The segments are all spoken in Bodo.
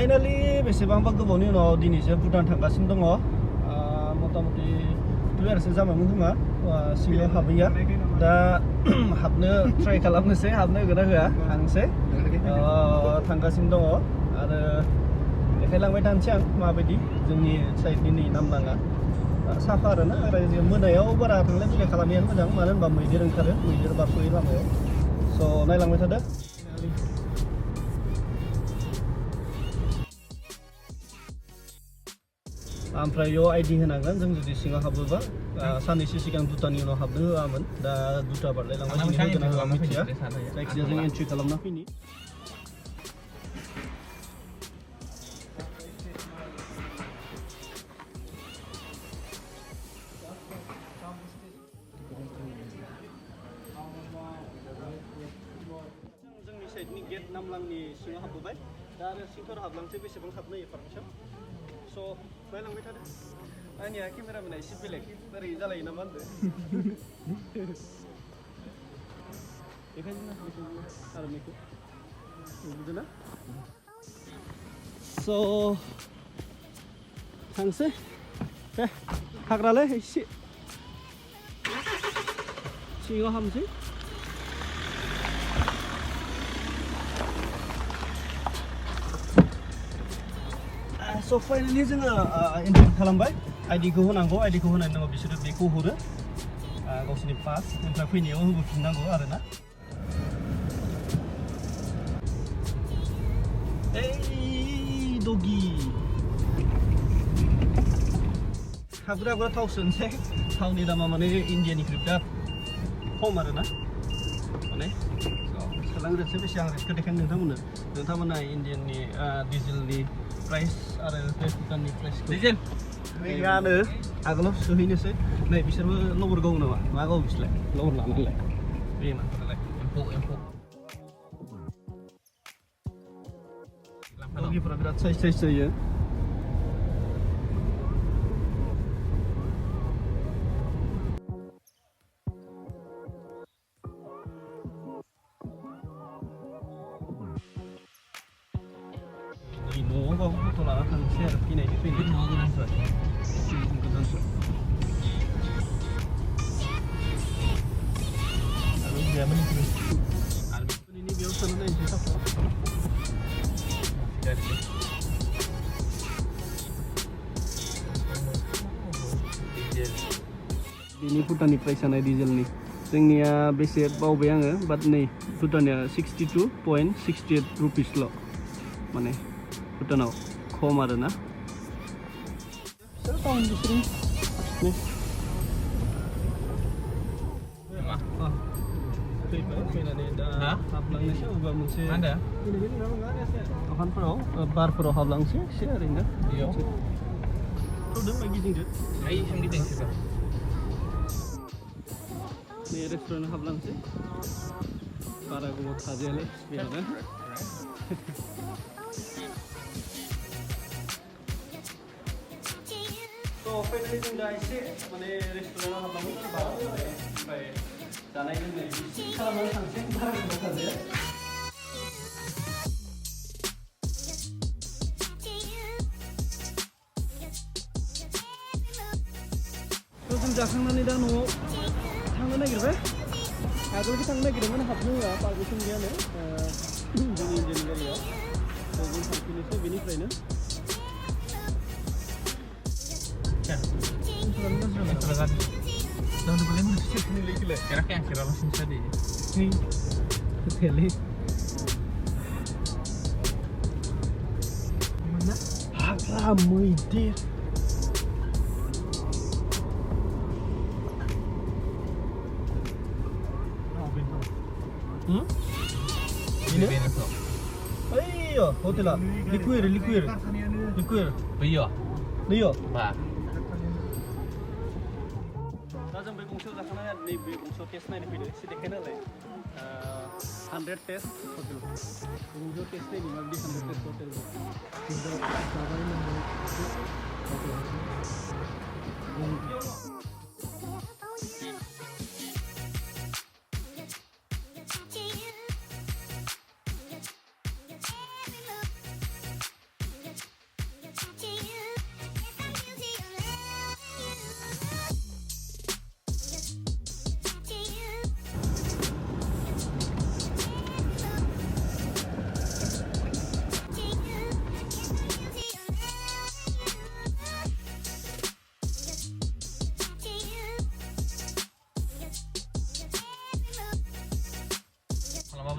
फाइनालि बेसेबांबा गोबावनि उनाव दिनैसो भुटान थांगासिनो दङ मथा मथि 2 आरोसो जाबायमोन खोमा सिङाव हाबैया दा हाबनो ट्राइ खालामनोसै हाबनो होगोना होआ थांसै थांगासिनो दङ आरो देखायलांबाय थानोसै आं माबायदि जोंनि साइडनि नै नामलाङा साफा आरोना आरो मोनायाव बारा थांलाय फैलाय खालामनायानो मोजां मानो होनबा मैदेर ओंखारो मैदेर बारस'यो लामायाव स' नायलांबाय थादो ओमफ्राय बेयाव आइडि होनांगोन जों जुदि सिङाव हाबोबा साननैसो सिगां दुटानि उनाव हाबनो होआमोन दा दुटा बारलायलांबाय दिनै होगोन होआ मिथिया जायखिजाया जों एन्ट्रि खालामना फैनि जोंनि साइडनि गेट नामलांनि सिङाव हाबबोबाय दा आरो सिंफोराव हाबलांसै बेसेबां हाबनो होयो पारमिसन स' नायलांबाय थादो आंनिया केमेरामेना एसे बेलेग ओरै जालायो नामा होनदो बेखायनो आर'नाइखौ नुबोदों ना स' थांसै दे हाग्रालै एसे सिङाव हाबनोसै स' फाइनालि जोङो एन्ट्रि खालामबाय आइडिखौ होनांगौ आइडिखौ होनायनि उनाव बिसोरो बेखौ हरो गावसोरनि पास ओमफ्राय फैनायाव होबोफिननांगौ आरोना ओइ डगि हाबग्रा थाव सोनोसै थावनि दामा माने इन्डियानिख्रुइ बिराद खम आरोना माने सोलांग्रोसै बेसे आं रेटखौ देखायनो नोंथांमोना इन्डियाननि डिजेलनि प्राइस आरो भुटाननि प्राइसखौ डिजेल नैयानो आगोलाव सोहैनोसै नै बिसोरबो लबर गावो नामा मा गावो बिसोरलाय लबर लानानैलाय बे मानसिफोरालाय एम्फौ डगिफोरा बिराद साइज जायो न'आव फट' लाना थांसै आरो फैनायनि न'आव गोदानसो आरो गैयामोन आरो दिनैनि बेयाव सोनो नायनोसै साफा बेनि भुटाननि प्राइस नाय डिजेलनि जोंनिया बेसे बावबाय आङो बाट नै भुटाननिया 62.68 रुपिसल' माने भुटानाव खम आरोना टाउन बिसोरनि फैबाय फैनानै दा हाबलांनोसै अबेबा मोनसे दखानफोराव बारफोराव हाबलांसै एसे ओरैनो नुदों गिदिंदो नै रेस्टुरेन्ट हाबलांसै बारा गोबाव थाजायालै बेयावनो फाइनालि जों दा एसे माने रेस्टुरेन्टआव हाबलांगोन ओमफ्राय जानाय लोंनाय खालामनानै थांसै बारा गोबाव थाजाया जों जाखांनानै दा न'आव थांनो नागिरबाय आगोलबो थांनो नागिरदोंमोन हाबनो होआ पारमिसन गैयानो जोंनि इन्डियान गारियाव जों थांफिनोसै बेनिफ्रायनो Dapat boleh mesti nilai gila. Kira kayak kira langsung tadi. Hotel. Mana? Hagra muidir. Ini Benito. Ayo, hotel lah. Liquid. Iya. Iya. Ba. जों बे गंसेयाव जाखांनानै नैबे गंसेयाव टेस्ट नायनो फैदों एसे देखाय नालाय 100 टेस्ट हटेल गंसेयाव टेस्ट नायनो माबायदि 100 टेस्ट हटेल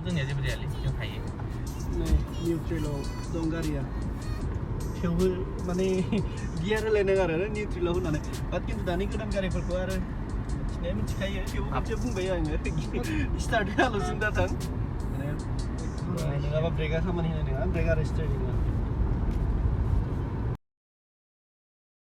जोंनिया जेबो जायालै जों हायो नै निउट्रेलाव दं गारिया थेवबो माने गियार होलायनाङा आरो निउट्रेलाव होनानै बाट खिन्थु दानि गोदान गारिफोरखौ आरो मिथिनाया मिथिखायो थेवबो खेबसे बुंबाय आङो स्टार्ट होआल'सिन दाथां माने नङाबा ब्रेकआ खामानि होनाय नङा ब्रेक आरो स्टियारिंआ